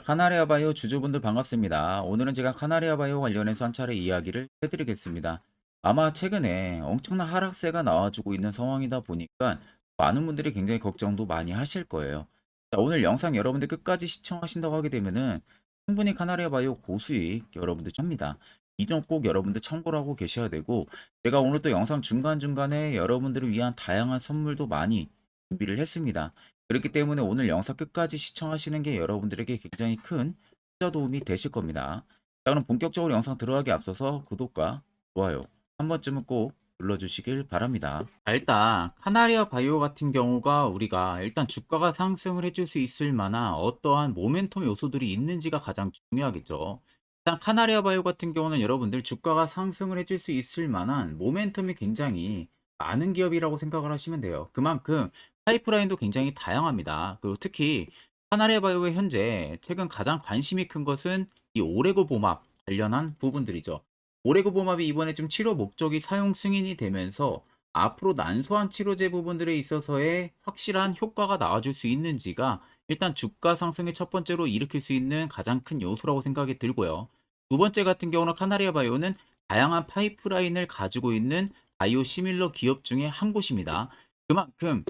카나리아 바이오 주주분들 반갑습니다. 오늘은 제가 카나리아 바이오 관련해서 한 차례 이야기를 해드리겠습니다. 아마 최근에 엄청난 하락세가 나와주고 있는 상황이다 보니까 많은 분들이 굉장히 걱정도 많이 하실 거예요. 자, 오늘 영상 여러분들 끝까지 시청하신다고 하게 되면은 충분히 카나리아 바이오 고수익 여러분들 합니다. 이 점 꼭 여러분들 참고를 하고 계셔야 되고, 제가 오늘 또 영상 중간중간에 여러분들을 위한 다양한 선물도 많이 준비를 했습니다. 그렇기 때문에 오늘 영상 끝까지 시청하시는 게 여러분들에게 굉장히 큰 투자 도움이 되실 겁니다. 자, 그럼 본격적으로 영상 들어가기 앞서서 구독과 좋아요 한 번쯤은 꼭 눌러주시길 바랍니다. 자, 일단 카나리아 바이오 같은 경우가 우리가 일단 주가가 상승을 해줄 수 있을 만한 어떠한 모멘텀 요소들이 있는지가 가장 중요하겠죠. 일단 카나리아 바이오 같은 경우는 여러분들 주가가 상승을 해줄 수 있을 만한 모멘텀이 굉장히 많은 기업이라고 생각을 하시면 돼요. 그만큼 파이프라인도 굉장히 다양합니다. 그리고 특히 하나레바이오의 현재 최근 가장 관심이 큰 것은 이 오레고보맙 관련한 부분들이죠. 오레고보맙이 이번에 좀 치료 목적이 사용 승인이 되면서 앞으로 난소암 치료제 부분들에 있어서의 확실한 효과가 나와줄 수 있는지가 일단 주가 상승의 첫 번째로 일으킬 수 있는 가장 큰 요소라고 생각이 들고요. 두 번째 같은 경우는 카나리아 바이오는 다양한 파이프라인을 가지고 있는 바이오 시밀러 기업 중에 한 곳입니다. 그만큼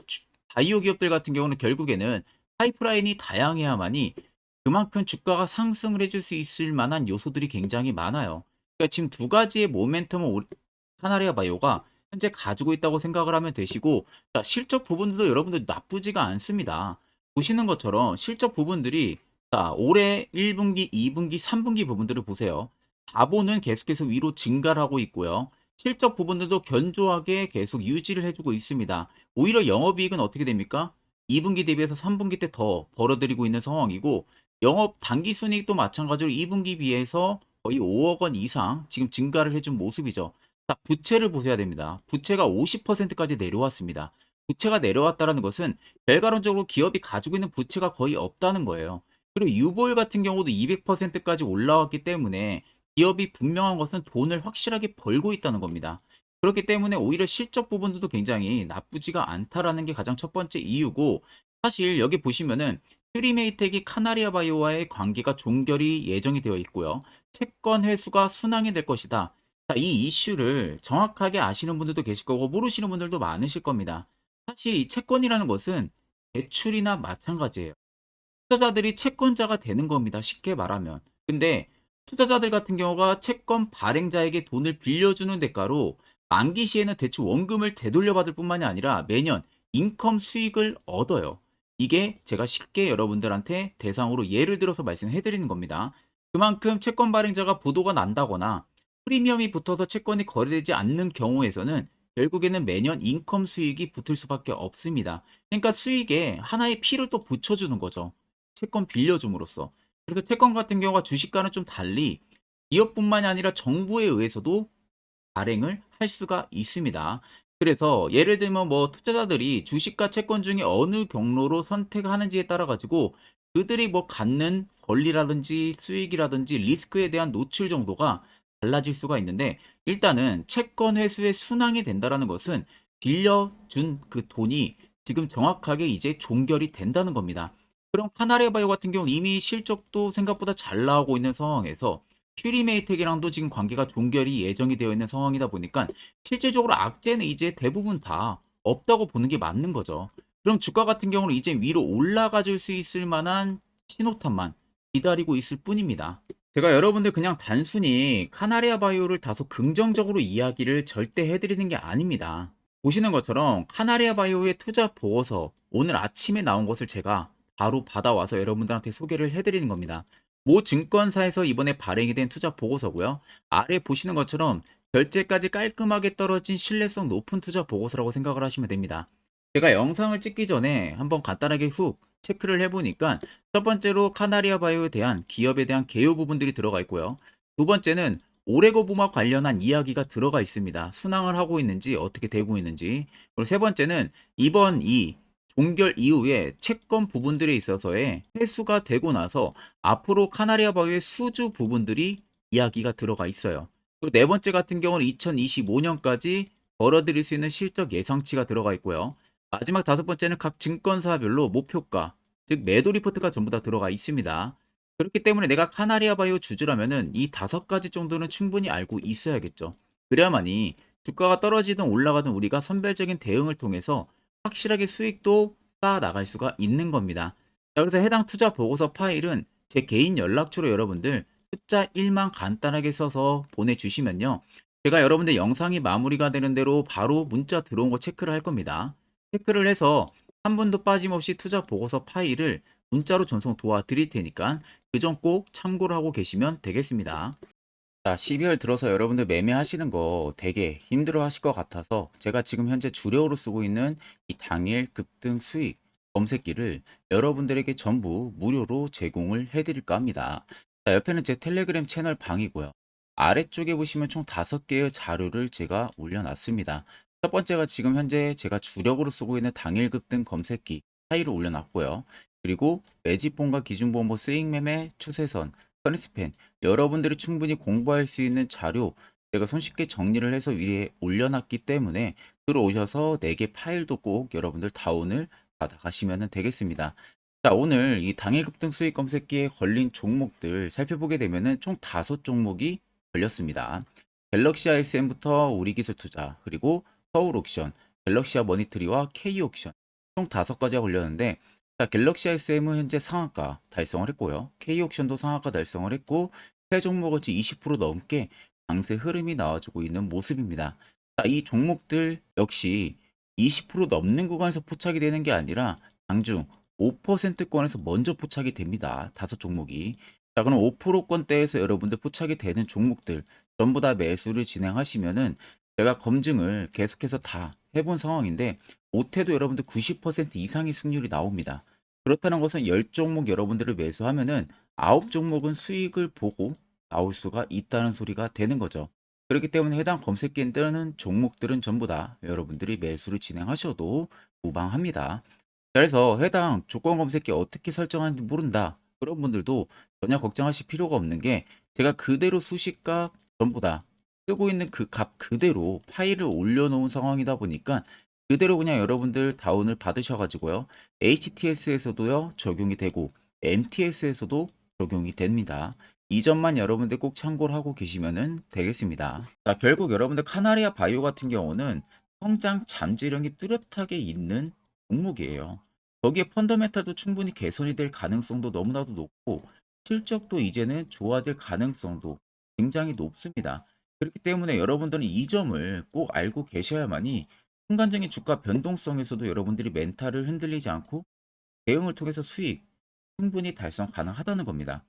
바이오 기업들 같은 경우는 결국에는 파이프라인이 다양해야만이 그만큼 주가가 상승을 해줄 수 있을 만한 요소들이 굉장히 많아요. 그러니까 지금 두 가지의 모멘텀을 카나리아 바이오가 현재 가지고 있다고 생각을 하면 되시고, 자, 실적 부분들도 여러분들 나쁘지가 않습니다. 보시는 것처럼 실적 부분들이 자, 올해 1분기, 2분기, 3분기 부분들을 보세요. 자본은 계속해서 위로 증가를 하고 있고요. 실적 부분들도 견조하게 계속 유지를 해주고 있습니다. 오히려 영업이익은 어떻게 됩니까? 2분기 대비해서 3분기 때 더 벌어들이고 있는 상황이고, 영업 당기순이익도 마찬가지로 2분기 비해서 거의 5억 원 이상 지금 증가를 해준 모습이죠. 자, 부채를 보셔야 됩니다. 부채가 50%까지 내려왔습니다. 부채가 내려왔다는 것은 결과론적으로 기업이 가지고 있는 부채가 거의 없다는 거예요. 그리고 유보율 같은 경우도 200%까지 올라왔기 때문에 기업이 분명한 것은 돈을 확실하게 벌고 있다는 겁니다. 그렇기 때문에 오히려 실적 부분도 굉장히 나쁘지가 않다라는 게 가장 첫 번째 이유고, 사실 여기 보시면은 퓨리메이텍이 카나리아 바이오와의 관계가 종결이 예정이 되어 있고요. 채권 회수가 순항이 될 것이다. 자, 이 이슈를 정확하게 아시는 분들도 계실 거고 모르시는 분들도 많으실 겁니다. 사실 이 채권이라는 것은 대출이나 마찬가지예요. 투자자들이 채권자가 되는 겁니다. 쉽게 말하면. 근데 투자자들 같은 경우가 채권 발행자에게 돈을 빌려주는 대가로 만기 시에는 대출 원금을 되돌려받을 뿐만이 아니라 매년 인컴 수익을 얻어요. 이게 제가 쉽게 여러분들한테 대상으로 예를 들어서 말씀해 드리는 겁니다. 그만큼 채권 발행자가 부도가 난다거나 프리미엄이 붙어서 채권이 거래되지 않는 경우에서는 결국에는 매년 인컴 수익이 붙을 수밖에 없습니다. 그러니까 수익에 하나의 피를 또 붙여주는 거죠. 채권 빌려줌으로써. 그래서 채권 같은 경우가 주식과는 좀 달리 기업뿐만이 아니라 정부에 의해서도 발행을 할 수가 있습니다. 그래서 예를 들면 뭐 투자자들이 주식과 채권 중에 어느 경로로 선택하는지에 따라 가지고 그들이 뭐 갖는 권리라든지 수익이라든지 리스크에 대한 노출 정도가 달라질 수가 있는데, 일단은 채권 회수의 순항이 된다라는 것은 빌려준 그 돈이 지금 정확하게 이제 종결이 된다는 겁니다. 그럼 카나리아 바이오 같은 경우는 이미 실적도 생각보다 잘 나오고 있는 상황에서 퓨리메이텍이랑도 지금 관계가 종결이 예정이 되어 있는 상황이다 보니까 실질적으로 악재는 이제 대부분 다 없다고 보는 게 맞는 거죠. 그럼 주가 같은 경우는 이제 위로 올라가 줄 수 있을 만한 신호탄만 기다리고 있을 뿐입니다. 제가 여러분들 그냥 단순히 카나리아 바이오를 다소 긍정적으로 이야기를 절대 해드리는 게 아닙니다. 보시는 것처럼 카나리아 바이오의 투자 보고서 오늘 아침에 나온 것을 제가 바로 받아와서 여러분들한테 소개를 해드리는 겁니다. 모 증권사에서 이번에 발행이 된 투자 보고서고요. 아래 보시는 것처럼 결제까지 깔끔하게 떨어진 신뢰성 높은 투자 보고서라고 생각을 하시면 됩니다. 제가 영상을 찍기 전에 한번 간단하게 훅 체크를 해보니까 첫 번째로 카나리아 바이오에 대한 기업에 대한 개요 부분들이 들어가 있고요. 두 번째는 오레고부마 관련한 이야기가 들어가 있습니다. 순항을 하고 있는지 어떻게 되고 있는지. 그리고 세 번째는 이번 이 종결 이후에 채권 부분들에 있어서의 회수가 되고 나서 앞으로 카나리아 바이오의 수주 부분들이 이야기가 들어가 있어요. 그리고 네 번째 같은 경우는 2025년까지 벌어들일 수 있는 실적 예상치가 들어가 있고요. 마지막 다섯 번째는 각 증권사별로 목표가, 즉 매도 리포트가 전부 다 들어가 있습니다. 그렇기 때문에 내가 카나리아 바이오 주주라면은 이 5가지 정도는 충분히 알고 있어야겠죠. 그래야만이 주가가 떨어지든 올라가든 우리가 선별적인 대응을 통해서 확실하게 수익도 쌓아 나갈 수가 있는 겁니다. 자, 그래서 해당 투자 보고서 파일은 제 개인 연락처로 여러분들 숫자 1만 간단하게 써서 보내주시면요. 제가 여러분들 영상이 마무리가 되는 대로 바로 문자 들어온 거 체크를 할 겁니다. 체크를 해서 한 분도 빠짐없이 투자 보고서 파일을 문자로 전송 도와드릴 테니까 그 점 꼭 참고를 하고 계시면 되겠습니다. 자, 12월 들어서 여러분들 매매하시는 거 되게 힘들어 하실 것 같아서 제가 지금 현재 주력으로 쓰고 있는 이 당일 급등 수익 검색기를 여러분들에게 전부 무료로 제공을 해드릴까 합니다. 자, 옆에는 제 텔레그램 채널 방이고요. 아래쪽에 보시면 총 5개의 자료를 제가 올려놨습니다. 첫 번째가 지금 현재 제가 주력으로 쓰고 있는 당일 급등 검색기 파일을 올려놨고요. 그리고 매집본과 기준본보 스윙매매 추세선 선입스팬 여러분들이 충분히 공부할 수 있는 자료 제가 손쉽게 정리를 해서 위에 올려놨기 때문에 들어오셔서 4개 파일도 꼭 여러분들 다운을 받아가시면 되겠습니다. 자, 오늘 이 당일 급등 수익 검색기에 걸린 종목들 살펴보게 되면은 총 5종목이 걸렸습니다. 갤럭시 ISM부터 우리기술투자 그리고 서울옥션, 갤럭시아 머니트리와 K옥션 총 5가지가 걸렸는데 자, 갤럭시 ISM은 현재 상한가 달성을 했고요. K옥션도 상한가 달성을 했고 세 종목어치 20% 넘게 강세 흐름이 나와주고 있는 모습입니다. 자, 이 종목들 역시 20% 넘는 구간에서 포착이 되는 게 아니라 장중 5%권에서 먼저 포착이 됩니다. 5종목이. 자, 그럼 5%권대에서 여러분들 포착이 되는 종목들 전부 다 매수를 진행하시면은 제가 검증을 계속해서 다 해본 상황인데 못해도 여러분들 90% 이상의 승률이 나옵니다. 그렇다는 것은 10종목 여러분들을 매수하면은 9종목은 수익을 보고 나올 수가 있다는 소리가 되는 거죠. 그렇기 때문에 해당 검색기에 뜨는 종목들은 전부 다 여러분들이 매수를 진행하셔도 무방합니다. 그래서 해당 조건 검색기 어떻게 설정하는지 모른다. 그런 분들도 전혀 걱정하실 필요가 없는 게 제가 그대로 수식값 전부 다 쓰고 있는 그 값 그대로 파일을 올려놓은 상황이다 보니까 그대로 그냥 여러분들 다운을 받으셔가지고요. HTS에서도요 적용이 되고 MTS에서도 적용이 됩니다. 이 점만 여러분들 꼭 참고를 하고 계시면 되겠습니다. 자, 결국 여러분들 카나리아 바이오 같은 경우는 성장 잠재력이 뚜렷하게 있는 종목이에요. 거기에 펀더멘탈도 충분히 개선이 될 가능성도 너무나도 높고 실적도 이제는 좋아질 가능성도 굉장히 높습니다. 그렇기 때문에 여러분들은 이 점을 꼭 알고 계셔야만이 순간적인 주가 변동성에서도 여러분들이 멘탈을 흔들리지 않고 대응을 통해서 수익 충분히 달성 가능하다는 겁니다.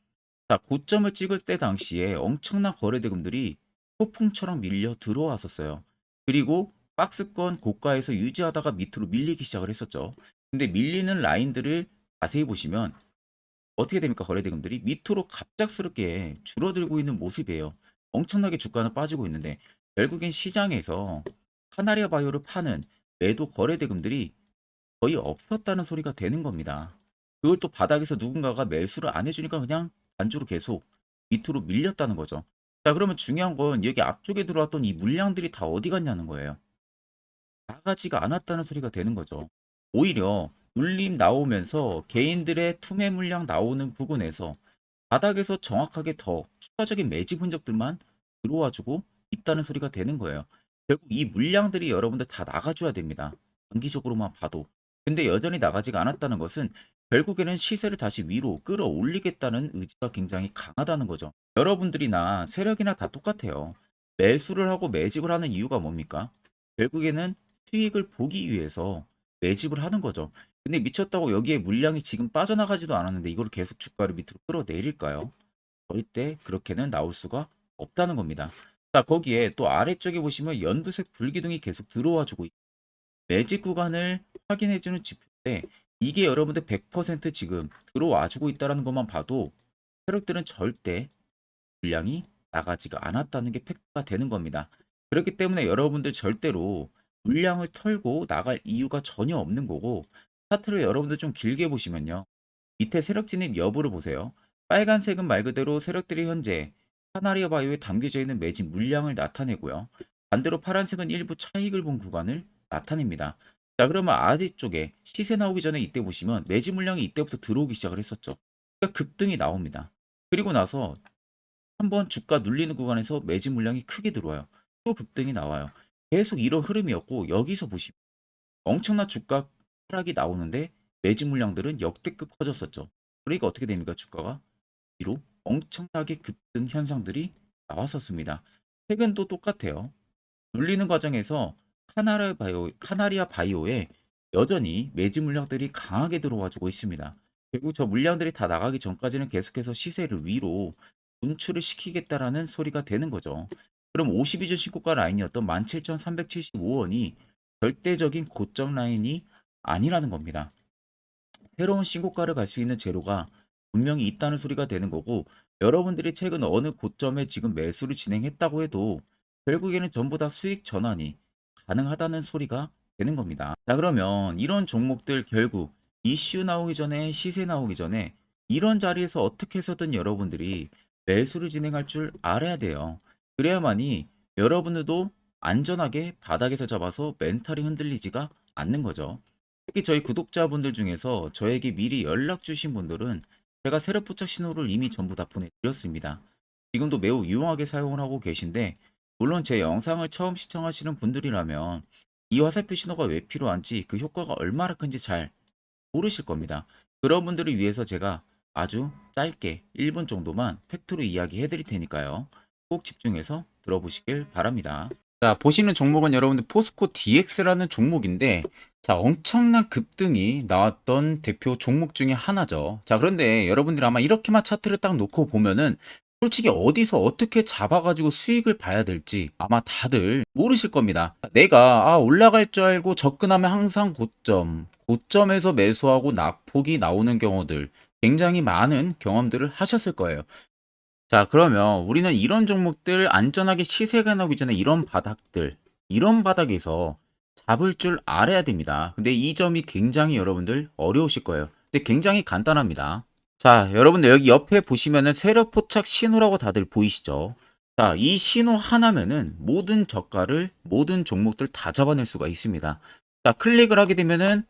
자, 고점을 찍을 때 당시에 엄청난 거래대금들이 폭풍처럼 밀려 들어왔었어요. 그리고 박스권 고가에서 유지하다가 밑으로 밀리기 시작을 했었죠. 근데 밀리는 라인들을 자세히 보시면 어떻게 됩니까? 거래대금들이 밑으로 갑작스럽게 줄어들고 있는 모습이에요. 엄청나게 주가는 빠지고 있는데 결국엔 시장에서 카나리아 바이오를 파는 매도 거래대금들이 거의 없었다는 소리가 되는 겁니다. 그걸 또 바닥에서 누군가가 매수를 안 해주니까 그냥 단주로 계속 밑으로 밀렸다는 거죠. 자, 그러면 중요한 건 여기 앞쪽에 들어왔던 이 물량들이 다 어디 갔냐는 거예요. 나가지가 않았다는 소리가 되는 거죠. 오히려 눌림 나오면서 개인들의 투매 물량 나오는 부분에서 바닥에서 정확하게 더 추가적인 매집 흔적들만 들어와주고 있다는 소리가 되는 거예요. 결국 이 물량들이 여러분들 다 나가줘야 됩니다. 단기적으로만 봐도. 근데 여전히 나가지가 않았다는 것은 결국에는 시세를 다시 위로 끌어올리겠다는 의지가 굉장히 강하다는 거죠. 여러분들이나 세력이나 다 똑같아요. 매수를 하고 매집을 하는 이유가 뭡니까? 결국에는 수익을 보기 위해서 매집을 하는 거죠. 근데 미쳤다고 여기에 물량이 지금 빠져나가지도 않았는데 이걸 계속 주가를 밑으로 끌어내릴까요? 절대 그렇게는 나올 수가 없다는 겁니다. 자, 거기에 또 아래쪽에 보시면 연두색 불기둥이 계속 들어와 주고 매직 구간을 확인해 주는 지표인데 이게 여러분들 100% 지금 들어와 주고 있다는 것만 봐도 세력들은 절대 물량이 나가지가 않았다는 게 팩트가 되는 겁니다. 그렇기 때문에 여러분들 절대로 물량을 털고 나갈 이유가 전혀 없는 거고 차트를 여러분들 좀 길게 보시면요. 밑에 세력 진입 여부를 보세요. 빨간색은 말 그대로 세력들이 현재 카나리아 바이오에 담겨져 있는 매집 물량을 나타내고요. 반대로 파란색은 일부 차익을 본 구간을 나타냅니다. 자, 그러면 아래쪽에 시세 나오기 전에 이때 보시면 매집 물량이 이때부터 들어오기 시작을 했었죠. 그러니까 급등이 나옵니다. 그리고 나서 한번 주가 눌리는 구간에서 매집 물량이 크게 들어와요. 또 급등이 나와요. 계속 이런 흐름이었고 여기서 보시면 엄청난 주가 하락이 나오는데 매집 물량들은 역대급 커졌었죠. 그러니까 어떻게 됩니까? 주가가 위로 엄청나게 급등 현상들이 나왔었습니다. 최근도 똑같아요. 눌리는 과정에서 카나리아 바이오에 여전히 매집 물량들이 강하게 들어와주고 있습니다. 결국 저 물량들이 다 나가기 전까지는 계속해서 시세를 위로 분출을 시키겠다라는 소리가 되는 거죠. 그럼 52주 신고가 라인이었던 17,375원이 절대적인 고점 라인이 아니라는 겁니다. 새로운 신고가를 갈 수 있는 재료가 분명히 있다는 소리가 되는 거고, 여러분들이 최근 어느 고점에 지금 매수를 진행했다고 해도 결국에는 전부 다 수익 전환이 가능하다는 소리가 되는 겁니다. 자, 그러면 이런 종목들 결국 이슈 나오기 전에, 시세 나오기 전에 이런 자리에서 어떻게 해서든 여러분들이 매수를 진행할 줄 알아야 돼요. 그래야만이 여러분들도 안전하게 바닥에서 잡아서 멘탈이 흔들리지가 않는 거죠. 특히 저희 구독자분들 중에서 저에게 미리 연락 주신 분들은 제가 세력 포착 신호를 이미 전부 다 보내드렸습니다. 지금도 매우 유용하게 사용을 하고 계신데, 물론 제 영상을 처음 시청하시는 분들이라면 이 화살표 신호가 왜 필요한지, 그 효과가 얼마나 큰지 잘 모르실 겁니다. 그런 분들을 위해서 제가 아주 짧게 1분 정도만 팩트로 이야기해 드릴 테니까요. 꼭 집중해서 들어보시길 바랍니다. 자, 보시는 종목은 여러분들 포스코 DX라는 종목인데, 자, 엄청난 급등이 나왔던 대표 종목 중에 하나죠. 자, 그런데 여러분들이 아마 이렇게만 차트를 딱 놓고 보면은 솔직히 어디서 어떻게 잡아가지고 수익을 봐야 될지 아마 다들 모르실 겁니다. 내가 올라갈 줄 알고 접근하면 항상 고점에서 매수하고 낙폭이 나오는 경우들 굉장히 많은 경험들을 하셨을 거예요. 자, 그러면 우리는 이런 종목들 안전하게 시세가 나오기 전에 이런 바닥에서 잡을 줄 알아야 됩니다. 근데 이 점이 굉장히 여러분들 어려우실 거예요. 근데 굉장히 간단합니다. 자, 여러분들 여기 옆에 보시면은 세력 포착 신호라고 다들 보이시죠? 자, 이 신호 하나면은 모든 저가를, 모든 종목들 다 잡아낼 수가 있습니다. 자, 클릭을 하게 되면은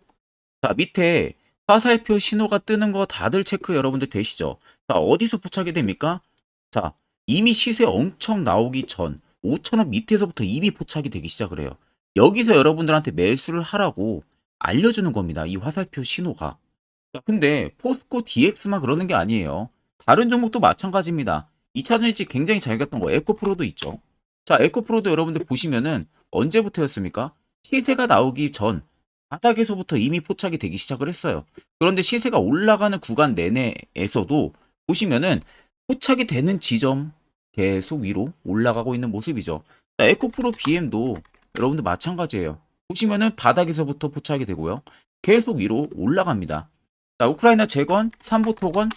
자, 밑에 화살표 신호가 뜨는 거 다들 체크 여러분들 되시죠? 자, 어디서 포착이 됩니까? 자, 이미 시세 엄청 나오기 전 5,000원 밑에서부터 이미 포착이 되기 시작을 해요. 여기서 여러분들한테 매수를 하라고 알려주는 겁니다. 이 화살표 신호가. 자, 근데 포스코 DX만 그러는 게 아니에요. 다른 종목도 마찬가지입니다. 2차전지 굉장히 잘 갔던 거 에코프로도 있죠. 자, 에코프로도 여러분들 보시면은 언제부터였습니까? 시세가 나오기 전 바닥에서부터 이미 포착이 되기 시작을 했어요. 그런데 시세가 올라가는 구간 내내에서도 보시면은 포착이 되는 지점 계속 위로 올라가고 있는 모습이죠. 자, 에코프로 BM도 여러분들 마찬가지예요. 보시면은 바닥에서부터 포착이 되고요. 계속 위로 올라갑니다. 자, 우크라이나 재건, 삼부 토건,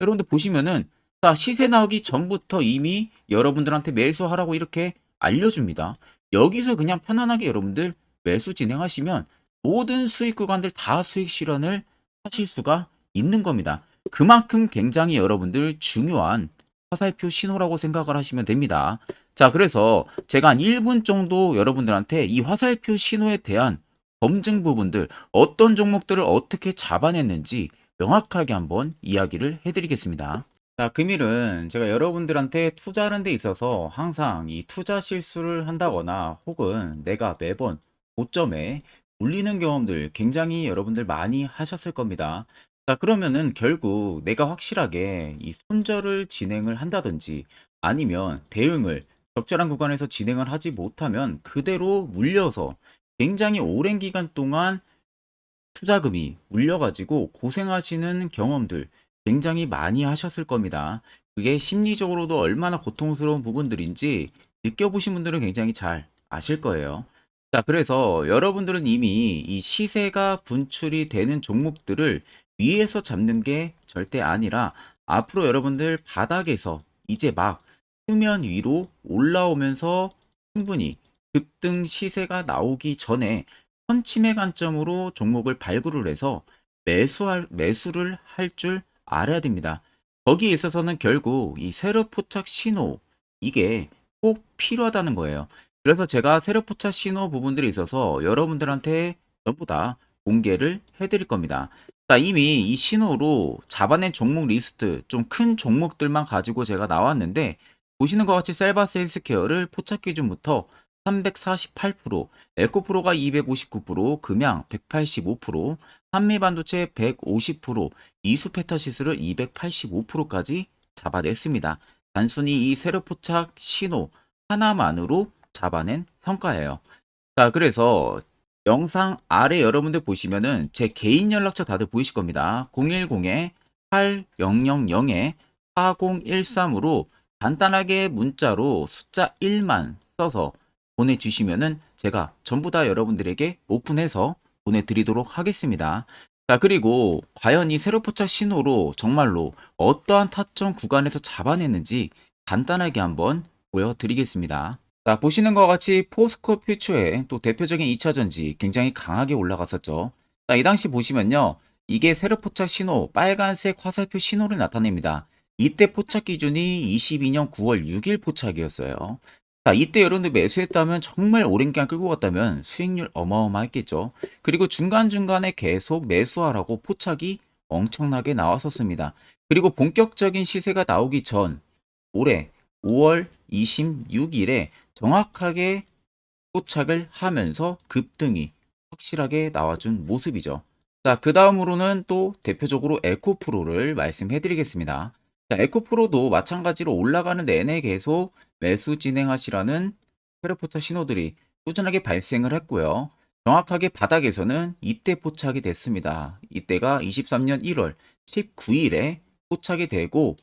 여러분들 보시면은 자, 시세 나오기 전부터 이미 여러분들한테 매수하라고 이렇게 알려줍니다. 여기서 그냥 편안하게 여러분들 매수 진행하시면 모든 수익 구간들 다 수익 실현을 하실 수가 있는 겁니다. 그만큼 굉장히 여러분들 중요한 화살표 신호라고 생각을 하시면 됩니다. 자, 그래서 제가 한 1분 정도 여러분들한테 이 화살표 신호에 대한 검증 부분들, 어떤 종목들을 어떻게 잡아냈는지 명확하게 한번 이야기를 해드리겠습니다. 자, 금일은 제가 여러분들한테 투자하는 데 있어서 항상 이 투자 실수를 한다거나 혹은 내가 매번 고점에 물리는 경험들 굉장히 여러분들 많이 하셨을 겁니다. 자, 그러면은 결국 내가 확실하게 이 손절을 진행을 한다든지 아니면 대응을 적절한 구간에서 진행을 하지 못하면 그대로 물려서 굉장히 오랜 기간 동안 투자금이 물려가지고 고생하시는 경험들 굉장히 많이 하셨을 겁니다. 그게 심리적으로도 얼마나 고통스러운 부분들인지 느껴보신 분들은 굉장히 잘 아실 거예요. 자, 그래서 여러분들은 이미 이 시세가 분출이 되는 종목들을 위에서 잡는 게 절대 아니라 앞으로 여러분들 바닥에서 이제 막 수면 위로 올라오면서 충분히 급등 시세가 나오기 전에 선침의 관점으로 종목을 발굴을 해서 매수를 할 줄 알아야 됩니다. 거기에 있어서는 결국 이 세력 포착 신호 이게 꼭 필요하다는 거예요. 그래서 제가 세력 포착 신호 부분들에 있어서 여러분들한테 전부 다 공개를 해드릴 겁니다. 자, 이미 이 신호로 잡아낸 종목 리스트 좀 큰 종목들만 가지고 제가 나왔는데 보시는 것 같이 셀바스 헬스케어를 포착 기준부터 348%, 에코프로가 259%, 금양 185%, 한미반도체 150%, 이수페타시스를 285%까지 잡아냈습니다. 단순히 이 세로 포착 신호 하나만으로 잡아낸 성과예요. 자, 그래서 영상 아래 여러분들 보시면은 제 개인 연락처 다들 보이실 겁니다. 010-8013-4013으로 간단하게 문자로 숫자 1만 써서 보내주시면은 제가 전부 다 여러분들에게 오픈해서 보내드리도록 하겠습니다. 자, 그리고 과연 이 세로 포착 신호로 정말로 어떠한 타점 구간에서 잡아냈는지 간단하게 한번 보여드리겠습니다. 자, 보시는 것과 같이 포스코 퓨처의 또 대표적인 2차 전지 굉장히 강하게 올라갔었죠. 자, 이 당시 보시면요. 이게 세로 포착 신호, 빨간색 화살표 신호를 나타냅니다. 이때 포착 기준이 22년 9월 6일 포착이었어요. 자, 이때 여러분들 매수했다면 정말 오랜 기간 끌고 갔다면 수익률 어마어마했겠죠. 그리고 중간중간에 계속 매수하라고 포착이 엄청나게 나왔었습니다. 그리고 본격적인 시세가 나오기 전 올해 5월 26일에 정확하게 포착을 하면서 급등이 확실하게 나와준 모습이죠. 자, 그 다음으로는 또 대표적으로 에코프로를 말씀해 드리겠습니다. 자, 에코프로도 마찬가지로 올라가는 내내 계속 매수 진행하시라는 페르포차 신호들이 꾸준하게 발생을 했고요. 정확하게 바닥에서는 이때 포착이 됐습니다. 이때가 23년 1월 19일에 포착이 되고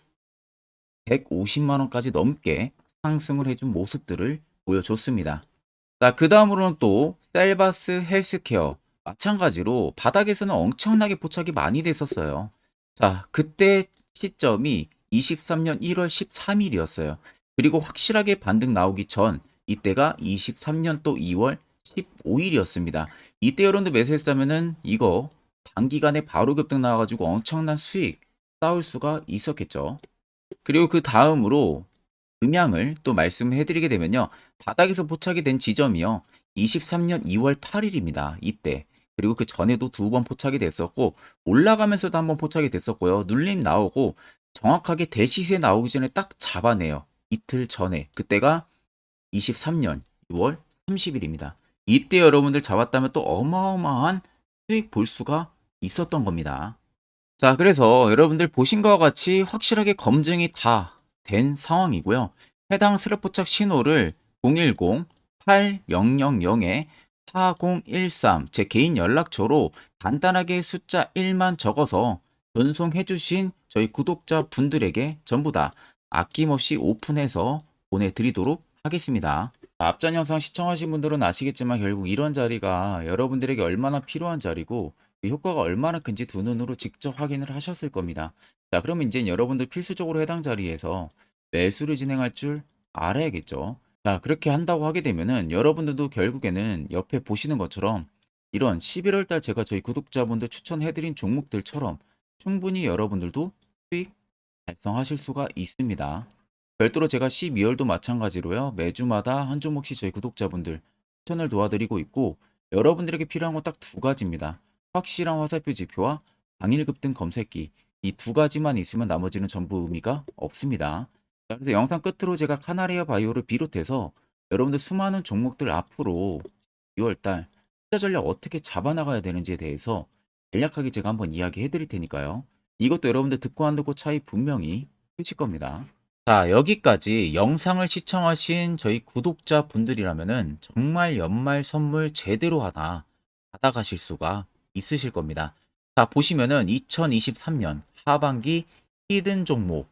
150만 원까지 넘게 상승을 해준 모습들을 보여줬습니다. 자, 그 다음으로는 또 셀바스 헬스케어 마찬가지로 바닥에서는 엄청나게 포착이 많이 됐었어요. 자, 그때 시점이 23년 1월 13일이었어요. 그리고 확실하게 반등 나오기 전 이때가 23년 또 2월 15일이었습니다. 이때 여러분들 매수했다면은 이거 단기간에 바로 급등 나와가지고 엄청난 수익 쌓을 수가 있었겠죠. 그리고 그 다음으로 음향을 또 말씀해 드리게 되면요. 바닥에서 포착이 된 지점이요. 23년 2월 8일입니다. 이때. 그리고 그 전에도 두 번 포착이 됐었고 올라가면서도 한번 포착이 됐었고요. 눌림 나오고 정확하게 대시세 나오기 전에 딱 잡아내요. 이틀 전에. 그때가 23년 6월 30일입니다. 이때 여러분들 잡았다면 또 어마어마한 수익 볼 수가 있었던 겁니다. 자, 그래서 여러분들 보신 것과 같이 확실하게 검증이 다 된 상황이고요. 해당 슬로포착 신호를 010-8000-4013 제 개인 연락처로 간단하게 숫자 1만 적어서 전송해 주신 저희 구독자 분들에게 전부 다 아낌없이 오픈해서 보내드리도록 하겠습니다. 앞전 영상 시청하신 분들은 아시겠지만 결국 이런 자리가 여러분들에게 얼마나 필요한 자리고 그 효과가 얼마나 큰지 두 눈으로 직접 확인을 하셨을 겁니다. 자, 그러면 이제 여러분들 필수적으로 해당 자리에서 매수를 진행할 줄 알아야겠죠. 자, 그렇게 한다고 하게 되면은 여러분들도 결국에는 옆에 보시는 것처럼 이런 11월 달 제가 저희 구독자분들 추천해드린 종목들처럼 충분히 여러분들도 수익 달성하실 수가 있습니다. 별도로 제가 12월도 마찬가지로요. 매주마다 한 종목씩 저희 구독자분들 추천을 도와드리고 있고 여러분들에게 필요한 건 딱 두 가지입니다. 확실한 화살표 지표와 당일 급등 검색기 이 두 가지만 있으면 나머지는 전부 의미가 없습니다. 자, 그래서 영상 끝으로 제가 카나리아 바이오를 비롯해서 여러분들 수많은 종목들 앞으로 2월달 투자 전략 어떻게 잡아나가야 되는지에 대해서 간략하게 제가 한번 이야기해 드릴 테니까요. 이것도 여러분들 듣고 안 듣고 차이 분명히 크실 겁니다. 자, 여기까지 영상을 시청하신 저희 구독자 분들이라면은 정말 연말 선물 제대로 하나 받아가실 수가 있으실 겁니다. 자, 보시면은 2023년 하반기 히든 종목,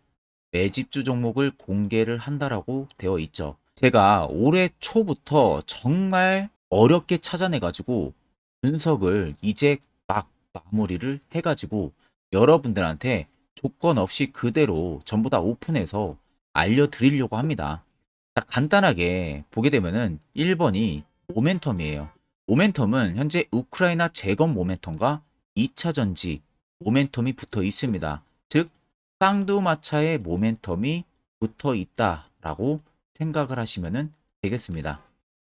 매집주 종목을 공개를 한다라고 되어 있죠. 제가 올해 초부터 정말 어렵게 찾아내가지고 분석을 이제 막 마무리를 해가지고 여러분들한테 조건 없이 그대로 전부 다 오픈해서 알려드리려고 합니다. 자, 간단하게 보게 되면은 1번이 모멘텀이에요. 모멘텀은 현재 우크라이나 재건 모멘텀과 2차 전지 모멘텀이 붙어 있습니다. 즉, 쌍두마차의 모멘텀이 붙어 있다라고 생각을 하시면 되겠습니다.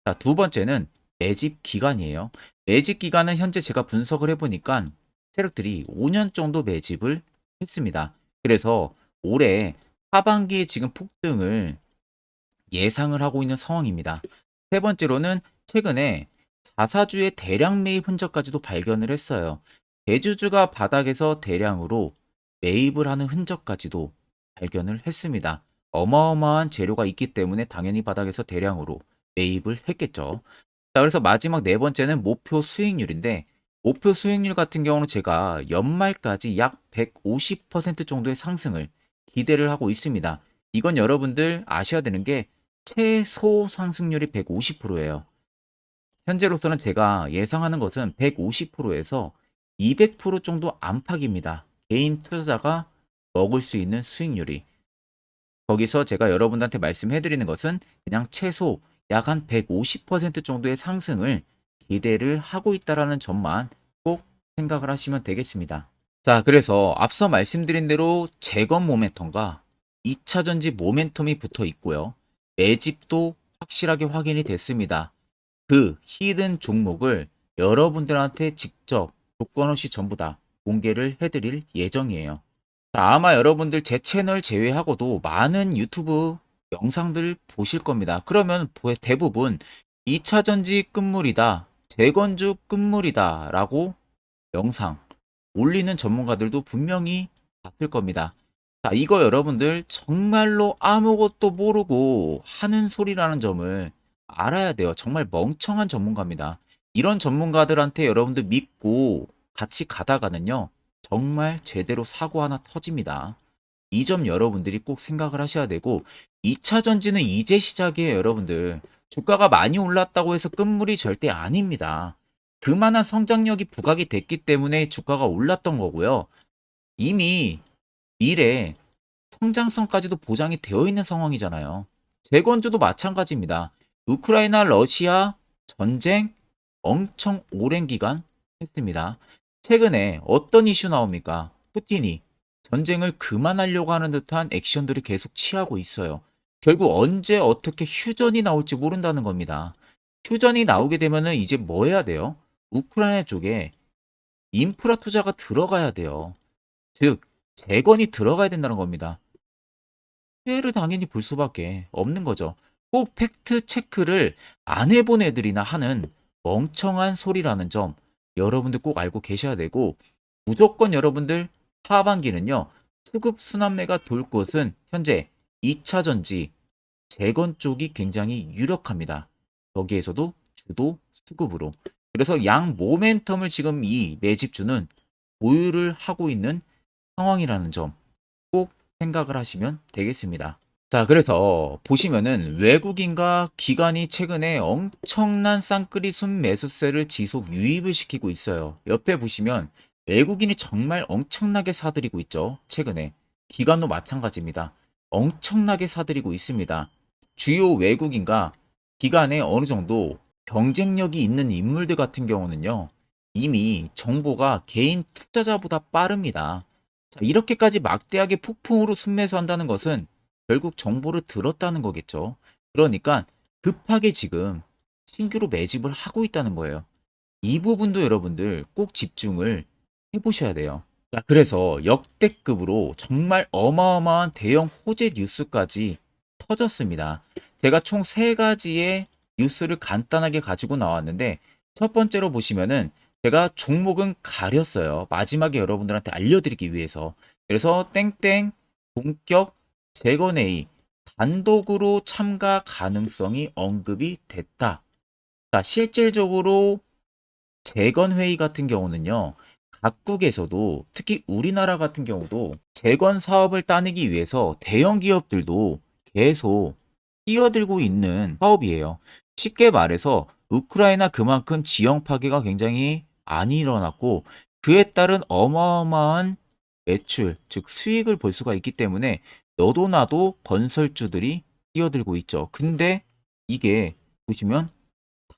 자, 두 번째는 매집 기간이에요. 매집 기간은 현재 제가 분석을 해보니까 세력들이 5년 정도 매집을 했습니다. 그래서 올해 하반기에 지금 폭등을 예상을 하고 있는 상황입니다. 세 번째로는 최근에 자사주의 대량 매입 흔적까지도 발견을 했어요. 대주주가 바닥에서 대량으로 매입을 하는 흔적까지도 발견을 했습니다. 어마어마한 재료가 있기 때문에 당연히 바닥에서 대량으로 매입을 했겠죠. 자, 그래서 마지막 네 번째는 목표 수익률인데, 목표 수익률 같은 경우는 제가 연말까지 약 150% 정도의 상승을 기대를 하고 있습니다. 이건 여러분들 아셔야 되는 게 최소 상승률이 150%예요. 현재로서는 제가 예상하는 것은 150%에서 200% 정도 안팎입니다. 개인 투자자가 먹을 수 있는 수익률이. 거기서 제가 여러분들한테 말씀해 드리는 것은 그냥 최소 약 한 150% 정도의 상승을 기대를 하고 있다라는 점만 꼭 생각을 하시면 되겠습니다. 자, 그래서 앞서 말씀드린 대로 재건 모멘텀과 2차 전지 모멘텀이 붙어 있고요. 매집도 확실하게 확인이 됐습니다. 그 히든 종목을 여러분들한테 직접 조건 없이 전부 다 공개를 해드릴 예정이에요. 자, 아마 여러분들 제 채널 제외하고도 많은 유튜브 영상들 보실 겁니다. 그러면 대부분 2차 전지 끝물이다, 재건주 끝물이다 라고 영상 올리는 전문가들도 분명히 봤을 겁니다. 자, 이거 여러분들 정말로 아무것도 모르고 하는 소리라는 점을 알아야 돼요. 정말 멍청한 전문가입니다. 이런 전문가들한테 여러분들 믿고 같이 가다가는요, 정말 제대로 사고 하나 터집니다. 이 점 여러분들이 꼭 생각을 하셔야 되고, 2차 전지는 이제 시작이에요, 여러분들. 주가가 많이 올랐다고 해서 끝물이 절대 아닙니다. 그만한 성장력이 부각이 됐기 때문에 주가가 올랐던 거고요. 이미 미래 성장성까지도 보장이 되어 있는 상황이잖아요. 재건주도 마찬가지입니다. 우크라이나 러시아 전쟁 엄청 오랜 기간 했습니다. 최근에 어떤 이슈 나옵니까? 푸틴이 전쟁을 그만하려고 하는 듯한 액션들을 계속 취하고 있어요. 결국 언제 어떻게 휴전이 나올지 모른다는 겁니다. 휴전이 나오게 되면은 이제 뭐 해야 돼요? 우크라이나 쪽에 인프라 투자가 들어가야 돼요. 즉, 재건이 들어가야 된다는 겁니다. 피해를 당연히 볼 수밖에 없는 거죠. 꼭 팩트 체크를 안 해본 애들이나 하는 멍청한 소리라는 점 여러분들 꼭 알고 계셔야 되고, 무조건 여러분들 하반기는요, 수급 순환매가 돌 곳은 현재 2차 전지, 재건 쪽이 굉장히 유력합니다. 거기에서도 주도 수급으로. 그래서 양 모멘텀을 지금 이 매집주는 보유를 하고 있는 상황이라는 점 꼭 생각을 하시면 되겠습니다. 자, 그래서 보시면은 외국인과 기관이 최근에 엄청난 쌍끌이 순매수세를 지속 유입을 시키고 있어요. 옆에 보시면 외국인이 정말 엄청나게 사들이고 있죠. 최근에. 기관도 마찬가지입니다. 엄청나게 사들이고 있습니다. 주요 외국인과 기관에 어느 정도 경쟁력이 있는 인물들 같은 경우는요, 이미 정보가 개인 투자자보다 빠릅니다. 자, 이렇게까지 막대하게 폭풍으로 순매수한다는 것은 결국 정보를 들었다는 거겠죠. 그러니까 급하게 지금 신규로 매집을 하고 있다는 거예요. 이 부분도 여러분들 꼭 집중을 해보셔야 돼요. 자, 그래서 역대급으로 정말 어마어마한 대형 호재 뉴스까지 터졌습니다. 제가 총 세 가지의 뉴스를 간단하게 가지고 나왔는데, 첫 번째로 보시면은 제가 종목은 가렸어요. 마지막에 여러분들한테 알려드리기 위해서. 그래서 땡땡 본격 재건 회의 단독으로 참가 가능성이 언급이 됐다. 자, 실질적으로 재건 회의 같은 경우는요, 각국에서도 특히 우리나라 같은 경우도 재건 사업을 따내기 위해서 대형 기업들도 계속 뛰어들고 있는 사업이에요. 쉽게 말해서 우크라이나 그만큼 지형 파괴가 굉장히 많이 일어났고, 그에 따른 어마어마한 매출, 즉 수익을 볼 수가 있기 때문에 너도 나도 건설주들이 뛰어들고 있죠. 근데 이게 보시면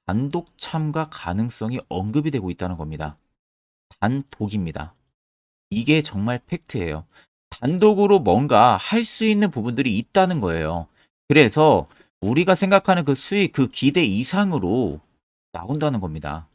단독 참가 가능성이 언급이 되고 있다는 겁니다. 단독입니다. 이게 정말 팩트예요. 단독으로 뭔가 할 수 있는 부분들이 있다는 거예요. 그래서 우리가 생각하는 그 수익, 그 기대 이상으로 나온다는 겁니다.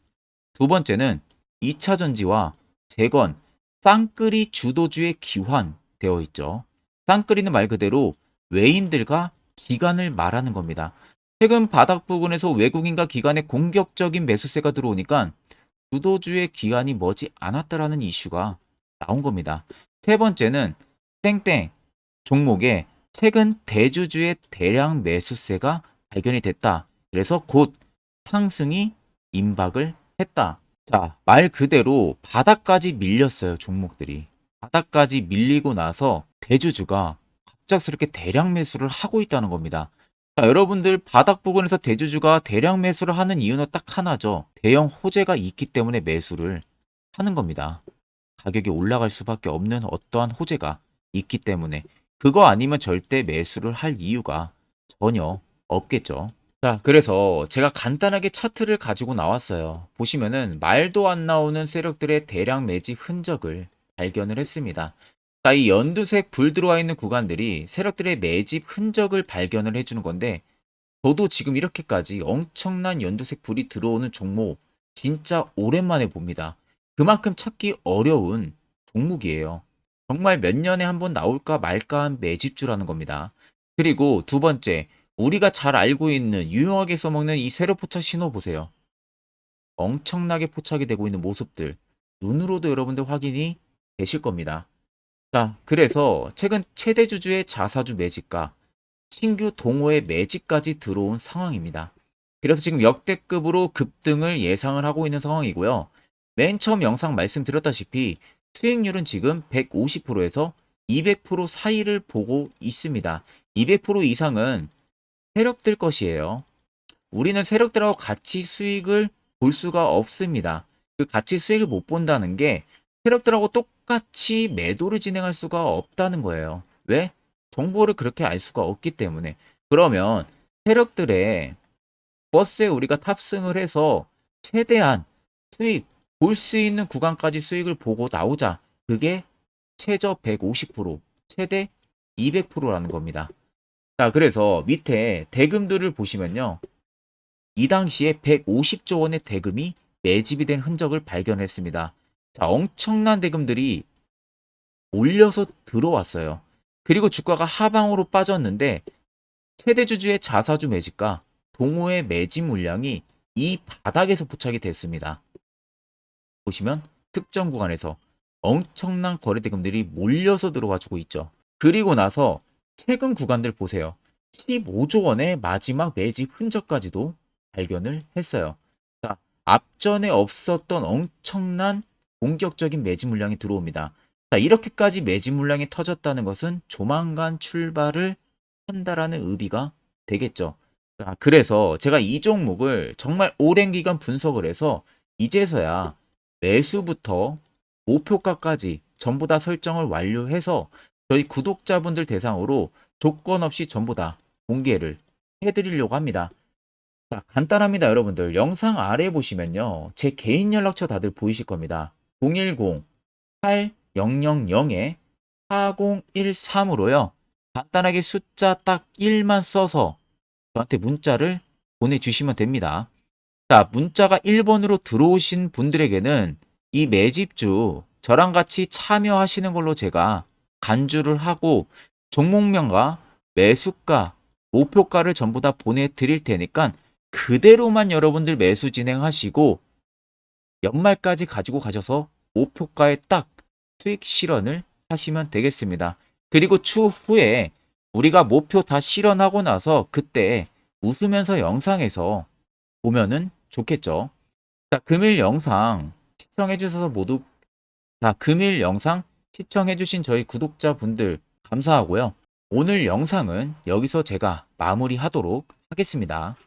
두 번째는 2차 전지와 재건, 쌍끌이 주도주의 기환 되어 있죠. 쌍끌이는 말 그대로 외인들과 기관을 말하는 겁니다. 최근 바닥 부근에서 외국인과 기관의 공격적인 매수세가 들어오니까 주도주의 기관이 머지 않았다라는 이슈가 나온 겁니다. 세 번째는 땡땡 종목에 최근 대주주의 대량 매수세가 발견이 됐다. 그래서 곧 상승이 임박을 했다. 자, 말 그대로 바닥까지 밀렸어요, 종목들이. 바닥까지 밀리고 나서 대주주가 갑작스럽게 대량 매수를 하고 있다는 겁니다. 자, 여러분들 바닥 부근에서 대주주가 대량 매수를 하는 이유는 딱 하나죠. 대형 호재가 있기 때문에 매수를 하는 겁니다. 가격이 올라갈 수밖에 없는 어떠한 호재가 있기 때문에 그거 아니면 절대 매수를 할 이유가 전혀 없겠죠. 자, 그래서 제가 간단하게 차트를 가지고 나왔어요. 보시면은 말도 안 나오는 세력들의 대량 매집 흔적을 발견을 했습니다. 자, 이 연두색 불 들어와 있는 구간들이 세력들의 매집 흔적을 발견을 해주는 건데, 저도 지금 이렇게까지 엄청난 연두색 불이 들어오는 종목 진짜 오랜만에 봅니다. 그만큼 찾기 어려운 종목이에요. 정말 몇 년에 한 번 나올까 말까 한 매집주라는 겁니다. 그리고 두 번째, 우리가 잘 알고 있는 유용하게 써먹는 이 세로 포착 신호 보세요. 엄청나게 포착이 되고 있는 모습들 눈으로도 여러분들 확인이 되실 겁니다. 자, 그래서 최근 최대 주주의 자사주 매집과 신규 동호회 매집까지 들어온 상황입니다. 그래서 지금 역대급으로 급등을 예상을 하고 있는 상황이고요. 맨 처음 영상 말씀드렸다시피 수익률은 지금 150%에서 200% 사이를 보고 있습니다. 200% 이상은 세력들 것이에요. 우리는 세력들하고 같이 수익을 볼 수가 없습니다. 그 같이 수익을 못 본다는 게 세력들하고 똑같이 매도를 진행할 수가 없다는 거예요. 왜? 정보를 그렇게 알 수가 없기 때문에. 그러면 세력들의 버스에 우리가 탑승을 해서 최대한 수익 볼 수 있는 구간까지 수익을 보고 나오자. 그게 최저 150%, 최대 200%라는 겁니다. 자, 그래서 밑에 대금들을 보시면요. 이 당시에 150조 원의 대금이 매집이 된 흔적을 발견했습니다. 자, 엄청난 대금들이 올려서 들어왔어요. 그리고 주가가 하방으로 빠졌는데 최대 주주의 자사주 매집과 동호회 매집 물량이 이 바닥에서 포착이 됐습니다. 보시면 특정 구간에서 엄청난 거래 대금들이 몰려서 들어와주고 있죠. 그리고 나서 최근 구간들 보세요. 15조 원의 마지막 매집 흔적까지도 발견을 했어요. 자, 앞전에 없었던 엄청난 공격적인 매집 물량이 들어옵니다. 자, 이렇게까지 매집 물량이 터졌다는 것은 조만간 출발을 한다라는 의미가 되겠죠. 자, 그래서 제가 이 종목을 정말 오랜 기간 분석을 해서 이제서야 매수부터 목표가까지 전부 다 설정을 완료해서 저희 구독자분들 대상으로 조건 없이 전부 다 공개를 해드리려고 합니다. 자, 간단합니다, 여러분들. 영상 아래 보시면요. 제 개인 연락처 다들 보이실 겁니다. 010-8013-4013으로요. 간단하게 숫자 딱 1만 써서 저한테 문자를 보내주시면 됩니다. 자, 문자가 1번으로 들어오신 분들에게는 이 매집주 저랑 같이 참여하시는 걸로 제가 간주를 하고 종목명과 매수가, 목표가를 전부 다 보내드릴 테니까 그대로만 여러분들 매수 진행하시고 연말까지 가지고 가셔서 목표가에 딱 수익 실현을 하시면 되겠습니다. 그리고 추후에 우리가 목표 다 실현하고 나서 그때 웃으면서 영상에서 보면은 좋겠죠. 자, 금일 영상 시청해 주셔서 모두 금일 영상 시청해 주신 저희 구독자분들 감사하고요. 오늘 영상은 여기서 제가 마무리하도록 하겠습니다.